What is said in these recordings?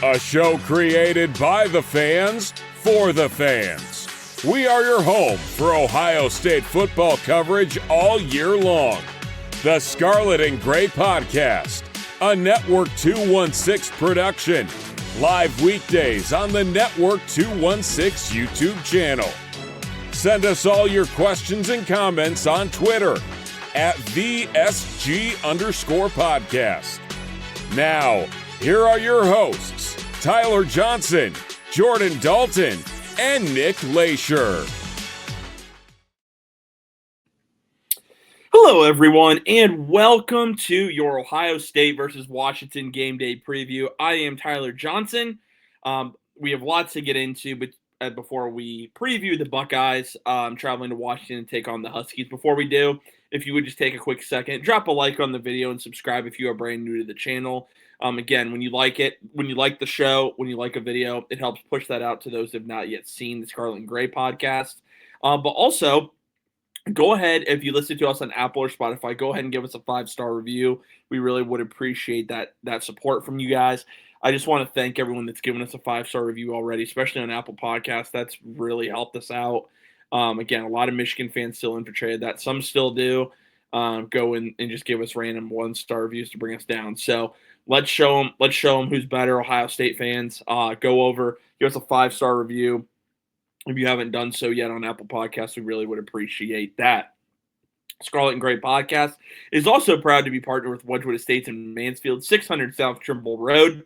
a show created by the fans for the fans. We are your home for Ohio State football coverage all year long. The Scarlet and Gray Podcast, a Network 216 production. Live weekdays on the Network 216 YouTube channel. Send us all your questions and comments on Twitter at VSG_podcast. Now, here are your hosts, Tyler Johnson, Jordan Dalton, and Nick Leisure. Hello, everyone, and welcome to your Ohio State versus Washington game day preview. I am Tyler Johnson. We have lots to get into, but before we preview the Buckeyes, traveling to Washington to take on the Huskies. Before we do, if you would just take a quick second, drop a like on the video and subscribe if you are brand new to the channel. Again, when you like it, when you like the show, when you like a video, it helps push that out to those who have not yet seen the Scarlet and Gray podcast. But also, go ahead, if you listen to us on Apple or Spotify, go ahead and give us a 5-star review. We really would appreciate that support from you guys. I just want to thank everyone that's given us a 5-star review already, especially on Apple Podcasts. That's really helped us out. Again, a lot of Michigan fans still infiltrated that. Some still do. Go in and just give us random 1-star reviews to bring us down. So let's show them who's better. Ohio State fans, go over, give us a 5-star review. If you haven't done so yet on Apple Podcasts, we really would appreciate that. Scarlet and Gray Podcast is also proud to be partnered with Wedgewood Estates in Mansfield, 600 South Trimble Rd.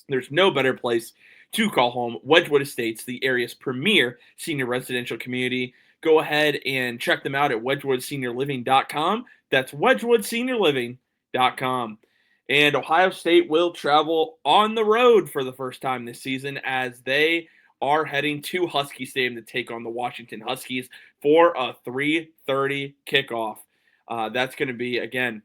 There's no better place to call home. Wedgewood Estates, the area's premier senior residential community. Go ahead and check them out at wedgwoodseniorliving.com. That's wedgwoodseniorliving.com. And Ohio State will travel on the road for the first time this season as they are heading to Husky Stadium to take on the Washington Huskies for a 3:30 kickoff. That's going to be, again,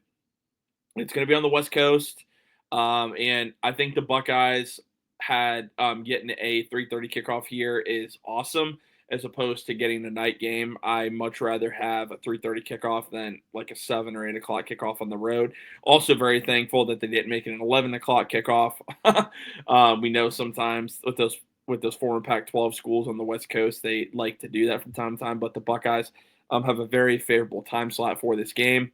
it's going to be on the West Coast. And I think the Buckeyes had getting a 3:30 kickoff here is awesome as opposed to getting a night game. I much rather have a 3:30 kickoff than like a 7 or 8 o'clock kickoff on the road. Also very thankful that they didn't make it an 11 o'clock kickoff. We know sometimes with those former Pac-12 schools on the West Coast, they like to do that from time to time, but the Buckeyes have a very favorable time slot for this game.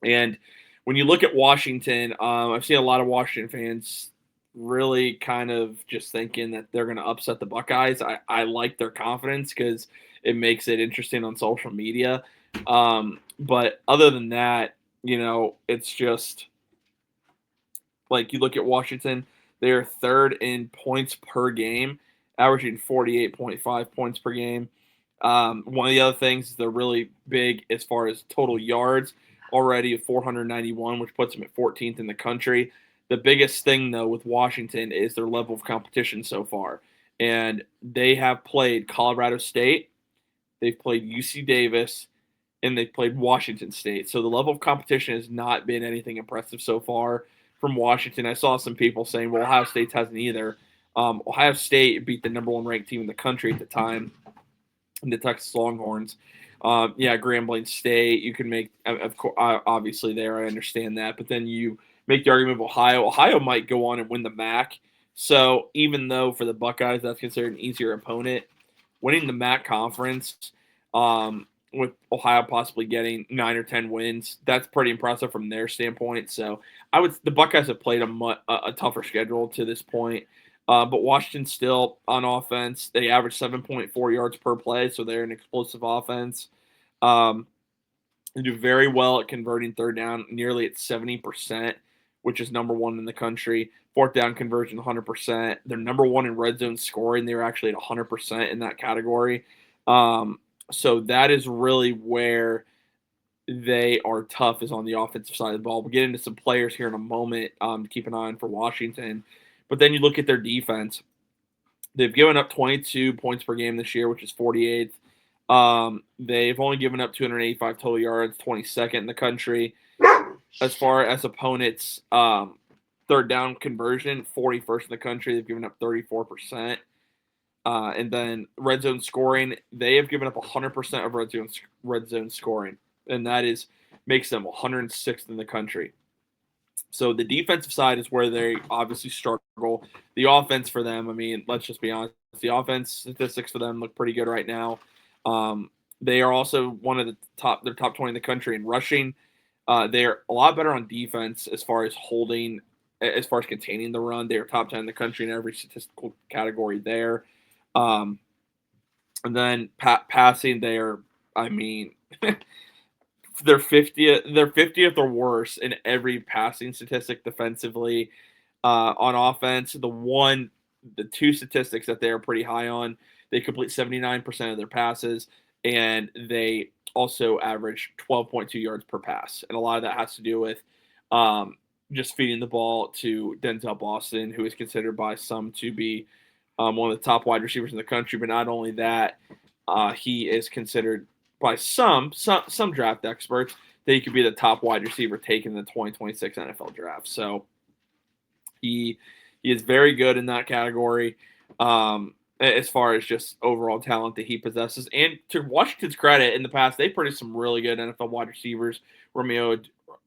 And when you look at Washington, I've seen a lot of Washington fans really kind of just thinking that they're going to upset the Buckeyes. I like their confidence because it makes it interesting on social media. But other than that, it's just like you look at Washington, they are third in points per game, averaging 48.5 points per game. One of the other things is they're really big as far as total yards, already at 491, which puts them at 14th in the country. The biggest thing, though, with Washington is their level of competition so far. And they have played Colorado State, they've played UC Davis, and they've played Washington State. So the level of competition has not been anything impressive so far from Washington. I saw some people saying, well, Ohio State hasn't either. Ohio State beat the number 1 ranked team in the country at the time, the Texas Longhorns. Grambling State, you can make, of course, obviously there, I understand that. But then you make the argument of Ohio. Ohio might go on and win the MAC. So even though for the Buckeyes that's considered an easier opponent, winning the MAC conference with Ohio possibly getting 9 or 10 wins, that's pretty impressive from their standpoint. So the Buckeyes have played a tougher schedule to this point. But Washington still on offense. They average 7.4 yards per play, so they're an explosive offense. They do very well at converting third down, nearly at 70%, which is number 1 in the country. Fourth down conversion, 100%. They're number 1 in red zone scoring. They're actually at 100% in that category. So that is really where they are tough, is on the offensive side of the ball. We'll get into some players here in a moment to keep an eye on for Washington. But then you look at their defense. They've given up 22 points per game this year, which is 48th. They've only given up 285 total yards, 22nd in the country. As far as opponents' third down conversion, 41st in the country. They've given up 34%. And then red zone scoring, they have given up 100% of red zone scoring. And that makes them 106th in the country. So the defensive side is where they obviously struggle. The offense for them, I mean, let's just be honest, the offense statistics for them look pretty good right now. They are also one of they're top 20 in the country in rushing. They're a lot better on defense as far as containing the run. They're top 10 in the country in every statistical category there. And then passing, I mean, they're 50th or worse in every passing statistic defensively. On offense, the two statistics that they are pretty high on, they complete 79% of their passes, and they also average 12.2 yards per pass. And a lot of that has to do with just feeding the ball to Denzel Boston, who is considered by some to be one of the top wide receivers in the country. But not only that, he is considered by some draft experts that he could be the top wide receiver taken in the 2026 NFL draft. So he is very good in that category as far as just overall talent that he possesses. And to Washington's credit, in the past, they produced some really good NFL wide receivers. Romeo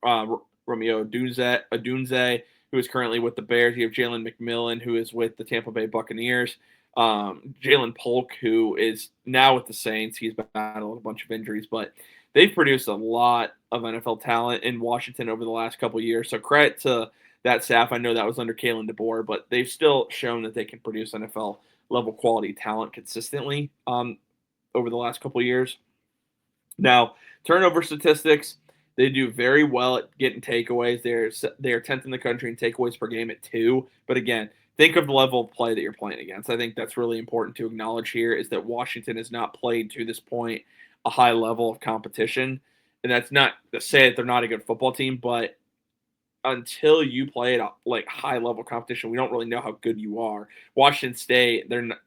Odunze, who is currently with the Bears. You have Jalen McMillan, who is with the Tampa Bay Buccaneers. Jalen Polk, who is now with the Saints. He's battled a bunch of injuries, but they've produced a lot of NFL talent in Washington over the last couple of years. So credit to that staff. I know that was under Kalen DeBoer, but they've still shown that they can produce NFL level quality talent consistently over the last couple of years. Now, turnover statistics, they do very well at getting takeaways. They're 10th in the country in takeaways per game at 2. But again, think of the level of play that you're playing against. I think that's really important to acknowledge here is that Washington has not played to this point a high level of competition. And that's not to say that they're not a good football team, but until you play at like high level competition, we don't really know how good you are. Washington State, they're not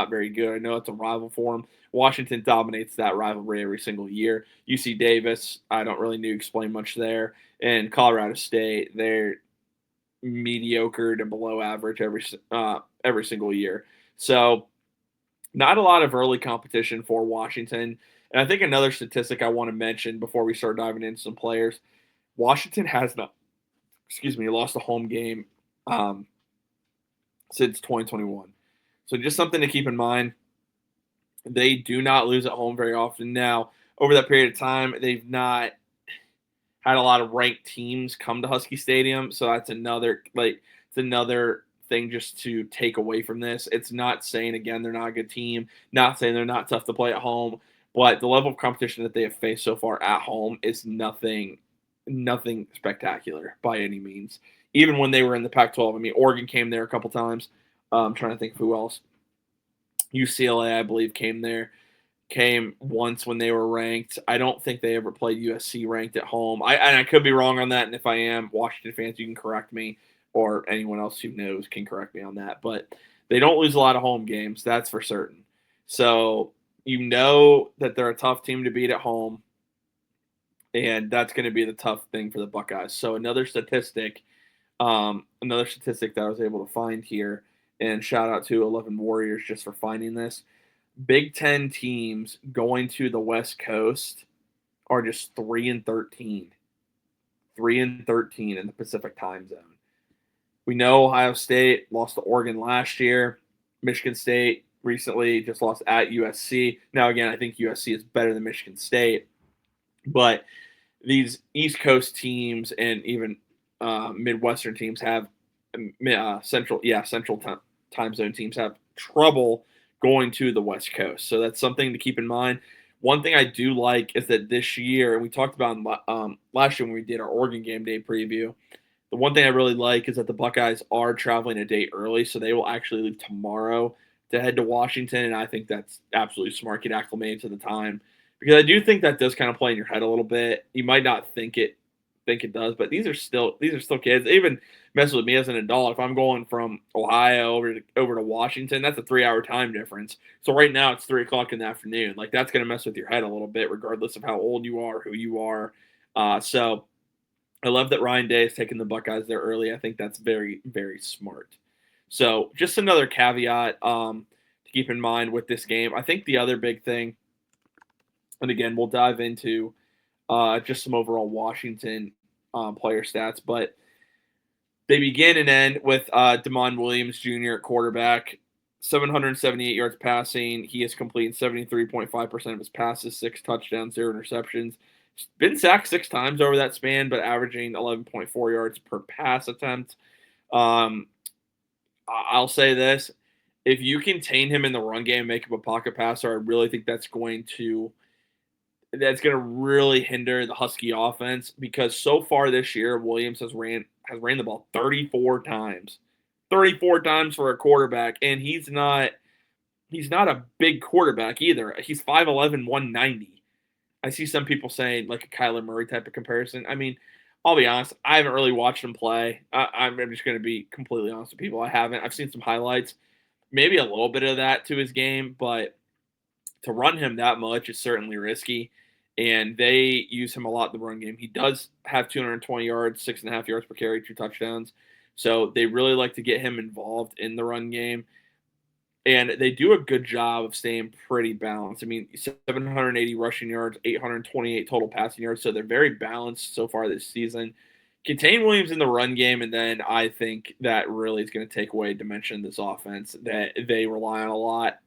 very good. I know it's a rival for them. Washington dominates that rivalry every single year. UC Davis, I don't really need to explain much there. And Colorado State, they're mediocre to below average every single year. So not a lot of early competition for Washington. And I think another statistic I want to mention before we start diving into some players, Washington has not, lost a home game since 2021. So just something to keep in mind. They do not lose at home very often. Now, over that period of time, they've not had a lot of ranked teams come to Husky Stadium. So that's another thing just to take away from this. It's not saying, again, they're not a good team, not saying they're not tough to play at home, but the level of competition that they have faced so far at home is nothing spectacular by any means. Even when they were in the Pac-12, I mean, Oregon came there a couple times. I'm trying to think of who else. UCLA, I believe, came once when they were ranked. I don't think they ever played USC ranked at home. I could be wrong on that, and if I am, Washington fans, you can correct me, or anyone else who knows can correct me on that. But they don't lose a lot of home games, that's for certain. So you know that they're a tough team to beat at home, and that's going to be the tough thing for the Buckeyes. So another statistic that I was able to find here, and shout out to 11 Warriors just for finding this. Big Ten teams going to the West Coast are just 3-13. 3-13 in the Pacific time zone. We know Ohio State lost to Oregon last year. Michigan State recently just lost at USC. Now, again, I think USC is better than Michigan State. But these East Coast teams and even Midwestern teams have central time zone teams have trouble going to the West Coast. So that's something to keep in mind. One thing I do like is that this year, and we talked about last year when we did our Oregon game day preview, the one thing I really like is that the Buckeyes are traveling a day early, so they will actually leave tomorrow to head to Washington, and I think that's absolutely smart. Get acclimated to the time, because I do think that does kind of play in your head a little bit. You might not think it does, but these are still kids. They even mess with me as an adult. If I'm going from Ohio over to Washington, that's a 3-hour time difference. So right now it's 3:00 in the afternoon. Like, that's going to mess with your head a little bit, regardless of how old you are, who you are. So I love that Ryan Day is taking the Buckeyes there early. I think that's very, very smart. So just another caveat to keep in mind with this game. I think the other big thing, and again, we'll dive into just some overall Washington player stats, but they begin and end with Damon Williams Jr. at quarterback, 778 yards passing. He is completing 73.5% of his passes, 6 touchdowns, 0 interceptions. He's been sacked 6 times over that span, but averaging 11.4 yards per pass attempt. I'll say this. If you contain him in the run game, make him a pocket passer, I really think that's going to really hinder the Husky offense, because so far this year, Williams has ran the ball 34 times. 34 times for a quarterback, and he's not a big quarterback either. He's 5'11", 190. I see some people saying like a Kyler Murray type of comparison. I mean, I'll be honest, I haven't really watched him play. I'm just going to be completely honest with people. I haven't. I've seen some highlights, maybe a little bit of that to his game, but to run him that much is certainly risky, and they use him a lot in the run game. He does have 220 yards, 6.5 yards per carry, 2 touchdowns. So they really like to get him involved in the run game, and they do a good job of staying pretty balanced. I mean, 780 rushing yards, 828 total passing yards, so they're very balanced so far this season. Contain Williams in the run game, and then I think that really is going to take away a dimension of this offense that they rely on a lot.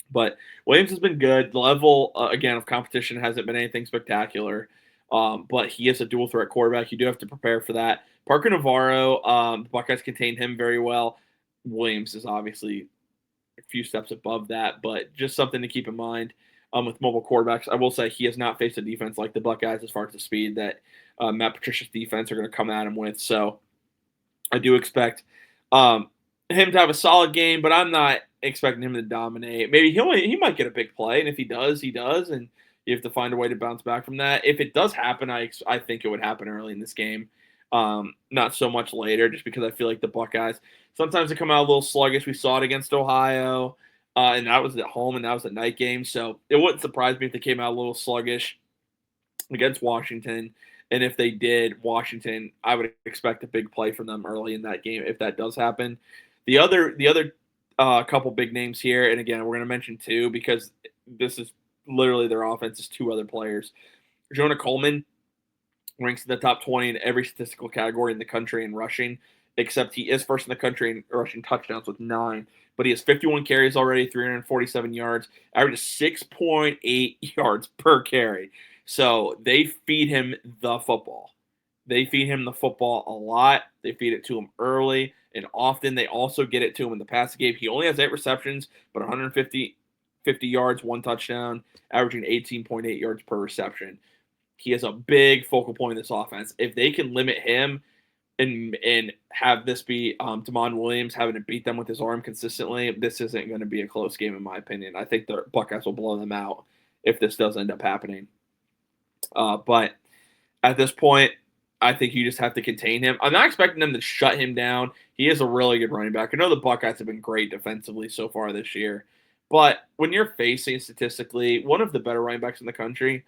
But Williams has been good. The level, again, of competition hasn't been anything spectacular, but he is a dual threat quarterback. You do have to prepare for that. Parker Navarro, the Buckeyes contained him very well. Williams is obviously a few steps above that, but just something to keep in mind with mobile quarterbacks. I will say he has not faced a defense like the Buckeyes as far as the speed that Matt Patricia's defense are going to come at him with. So I do expect him to have a solid game, but I'm not expecting him to dominate. Maybe he might get a big play, and if he does, he does, and you have to find a way to bounce back from that. If it does happen, I think it would happen early in this game, not so much later, just because I feel like the Buckeyes sometimes they come out a little sluggish. We saw it against Ohio, and that was at home, and that was a night game, so it wouldn't surprise me if they came out a little sluggish against Washington. And if they did, Washington, I would expect a big play from them early in that game if that does happen. The other couple big names here, and again, we're going to mention 2 because this is literally their offense is 2 other players. Jonah Coleman ranks in the top 20 in every statistical category in the country in rushing, except he is first in the country in rushing touchdowns with 9. But he has 51 carries already, 347 yards, averages 6.8 yards per carry. So they feed him the football. They feed him the football a lot. They feed it to him early and often. They also get it to him in the passing game. He only has 8 receptions, but 150 yards, 1 touchdown, averaging 18.8 yards per reception. He has a big focal point in this offense. If they can limit him and have this be Damon Williams having to beat them with his arm consistently, this isn't going to be a close game in my opinion. I think the Buckeyes will blow them out if this does end up happening. But at this point, I think you just have to contain him. I'm not expecting them to shut him down. He is a really good running back. I know the Buckeyes have been great defensively so far this year, but when you're facing statistically one of the better running backs in the country,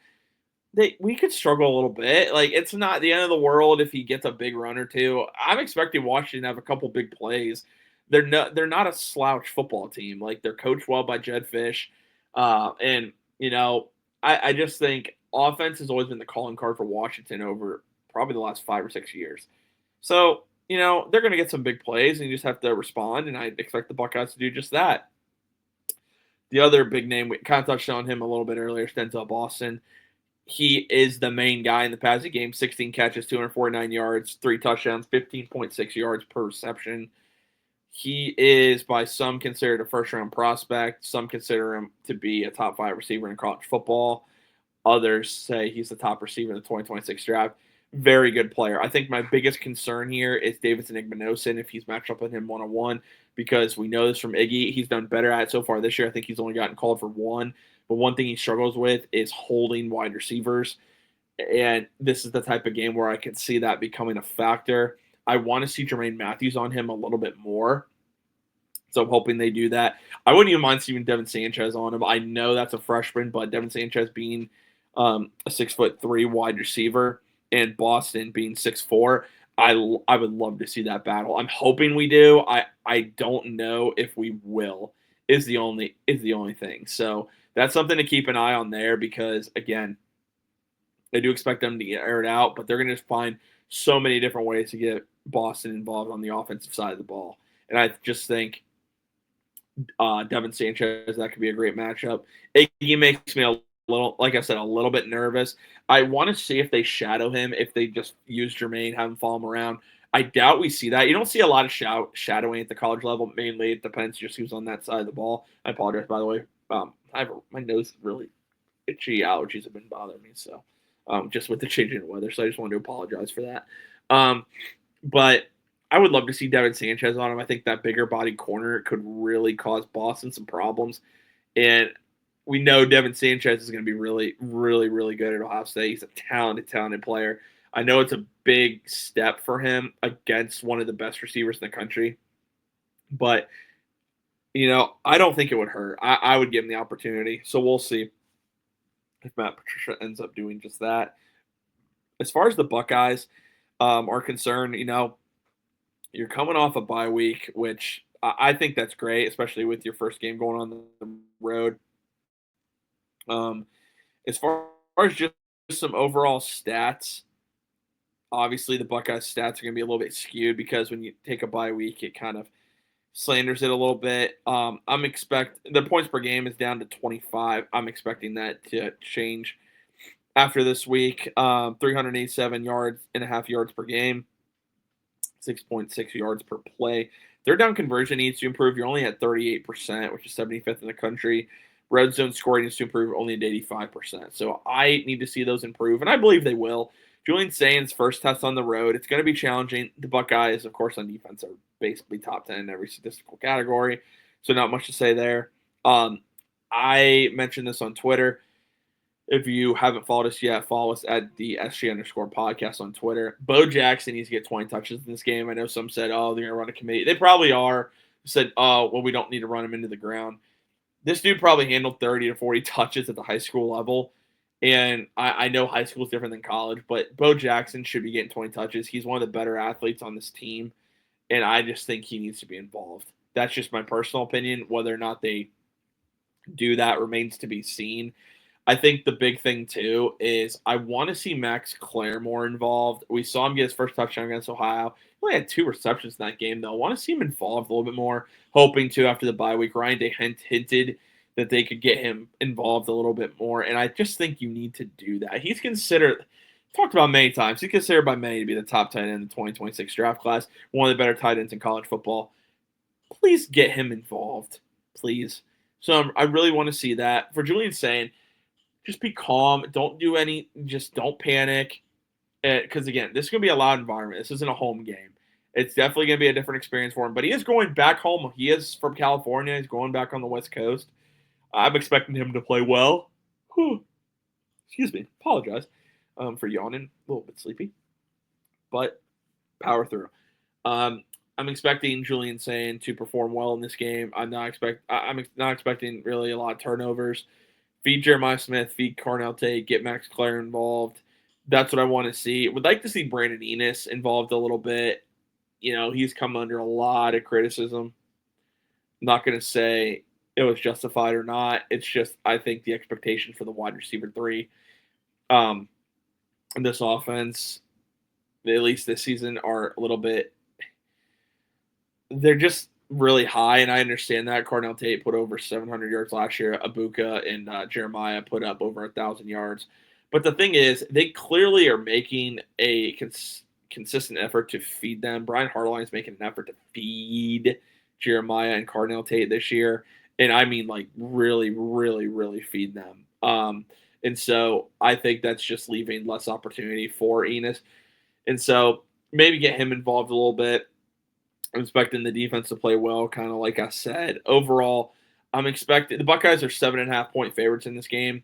we could struggle a little bit. Like, it's not the end of the world if he gets a big run or 2. I'm expecting Washington to have a couple big plays. They're not a slouch football team. Like, they're coached well by Jed Fish, and I just think offense has always been the calling card for Washington over probably the last 5 or 6 years. So, they're going to get some big plays, and you just have to respond, and I expect the Buckeyes to do just that. The other big name, we kind of touched on him a little bit earlier, Denzel Boston. He is the main guy in the passing game, 16 catches, 249 yards, 3 touchdowns, 15.6 yards per reception. He is by some considered a first-round prospect. Some consider him to be a top 5 receiver in college football. Others say he's the top receiver in the 2026 draft. Very good player. I think my biggest concern here is Davidson Igbinosun if he's matched up with him one-on-one, because we know this from Iggy. He's done better at it so far this year. I think he's only gotten called for 1. But one thing he struggles with is holding wide receivers. And this is the type of game where I can see that becoming a factor. I want to see Jermaine Matthews on him a little bit more. So I'm hoping they do that. I wouldn't even mind seeing Devin Sanchez on him. I know that's a freshman, but Devin Sanchez being a 6'3" wide receiver and Boston being 6'4", I would love to see that battle. I'm hoping we do. I don't know if we will. Is the only thing. So that's something to keep an eye on there, because again, I do expect them to get aired out, but they're going to find so many different ways to get Boston involved on the offensive side of the ball. And I just think Devin Sanchez, that could be a great matchup. Iggy makes me a little, like I said, a little bit nervous. I want to see if they shadow him, if they just use Jermaine, have him follow him around. I doubt we see that. You don't see a lot of shadowing at the college level. Mainly, it depends just who's on that side of the ball. I apologize, by the way. My nose is really itchy. Allergies have been bothering me, so just with the changing of weather. So I just wanted to apologize for that. But I would love to see Devin Sanchez on him. I think that bigger body corner could really cause Boston some problems. And we know Devin Sanchez is going to be really, really, really good at Ohio State. He's a talented player. I know it's a big step for him against one of the best receivers in the country. But, I don't think it would hurt. I would give him the opportunity. So we'll see if Matt Patricia ends up doing just that. As far as the Buckeyes are concerned, you're coming off a bye week, which I think that's great, especially with your first game going on the road. As far as just some overall stats, obviously the Buckeyes stats are going to be a little bit skewed because when you take a bye week, it kind of slanders it a little bit. The points per game is down to 25. I'm expecting that to change after this week. 387 yards and a half yards per game, 6.6 yards per play. Third down conversion needs to improve. You're only at 38%, which is 75th in the country. Red zone scoring needs to improve only at 85%. So I need to see those improve, and I believe they will. Julian Sain's first test on the road. It's going to be challenging. The Buckeyes, of course, on defense are basically top 10 in every statistical category, so not much to say there. I mentioned this on Twitter. If you haven't followed us yet, follow us at the SG_podcast on Twitter. Bo Jackson needs to get 20 touches in this game. I know some said, they're going to run a committee. They probably are. Said, we don't need to run him into the ground. This dude probably handled 30 to 40 touches at the high school level. And I know high school is different than college, but Bo Jackson should be getting 20 touches. He's one of the better athletes on this team, and I just think he needs to be involved. That's just my personal opinion. Whether or not they do that remains to be seen. I think the big thing, too, is I want to see Max Clare more involved. We saw him get his first touchdown against Ohio. He only had 2 receptions in that game, though. I want to see him involved a little bit more, hoping to after the bye week. Ryan Day hinted that they could get him involved a little bit more, and I just think you need to do that. He's considered, talked about many times, he's considered by many to be the top tight end in the 2026 draft class, one of the better tight ends in college football. Please get him involved, please. So I really want to see that. For Julian Sain, just be calm. Don't panic. Because, again, this is going to be a loud environment. This isn't a home game. It's definitely going to be a different experience for him. But he is going back home. He is from California. He's going back on the West Coast. I'm expecting him to play well. Excuse me. Apologize for yawning. A little bit sleepy. But power through. I'm expecting Julian Sain to perform well in this game. I'm not expecting really a lot of turnovers. Feed Jeremiah Smith, feed Carnell Tate, get Max Clare involved. That's what I want to see. Would like to see Brandon Enos involved a little bit. He's come under a lot of criticism. I'm not going to say it was justified or not. It's just I think the expectation for the wide receiver 3 in this offense, at least this season, are a little bit – they're just really high, and I understand that. Carnell Tate put over 700 yards last year. Abuka and Jeremiah put up over 1,000 yards. But the thing is, they clearly are making a consistent effort to feed them. Brian Harline is making an effort to feed Jeremiah and Carnell Tate this year. And I mean, like, really, really, really feed them. And so I think that's just leaving less opportunity for Enos. And so maybe get him involved a little bit. I'm expecting the defense to play well, kind of like I said. Overall, I'm expecting – the Buckeyes are 7.5-point favorites in this game.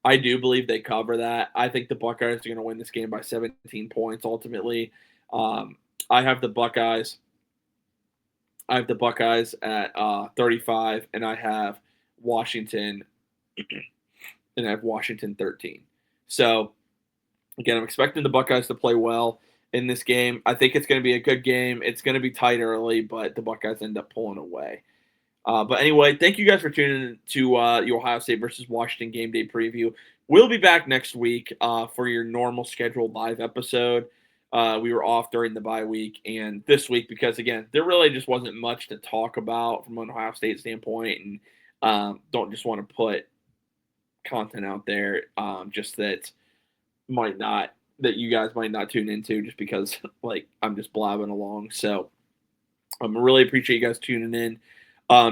I do believe they cover that. I think the Buckeyes are going to win this game by 17 points ultimately. I have the Buckeyes at 35, and I have Washington and I have Washington 13. So, again, I'm expecting the Buckeyes to play well in this game. I think it's going to be a good game. It's going to be tight early, but the Buckeyes end up pulling away. But anyway, thank you guys for tuning in to your Ohio State versus Washington game day preview. We'll be back next week for your normal scheduled live episode. We were off during the bye week and this week because, again, there really just wasn't much to talk about from an Ohio State standpoint, and don't just want to put content out there just that you guys might not tune into just because like I'm just blabbing along. So I really appreciate you guys tuning in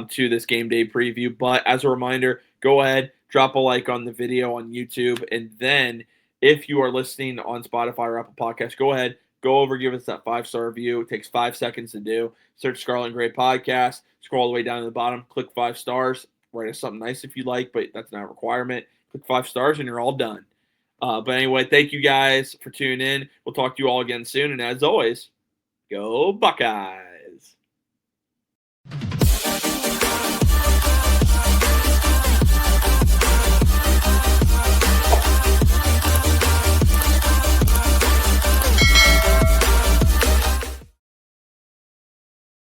to this game day preview. But as a reminder, go ahead, drop a like on the video on YouTube, and then if you are listening on Spotify or Apple Podcasts, go ahead, go over, give us that 5-star review. It takes 5 seconds to do. Search Scarlet and Gray Podcast, scroll all the way down to the bottom, click 5 stars, write us something nice if you like, but that's not a requirement. Click 5 stars and you're all done. But anyway, thank you guys for tuning in. We'll talk to you all again soon. And as always, go Buckeyes.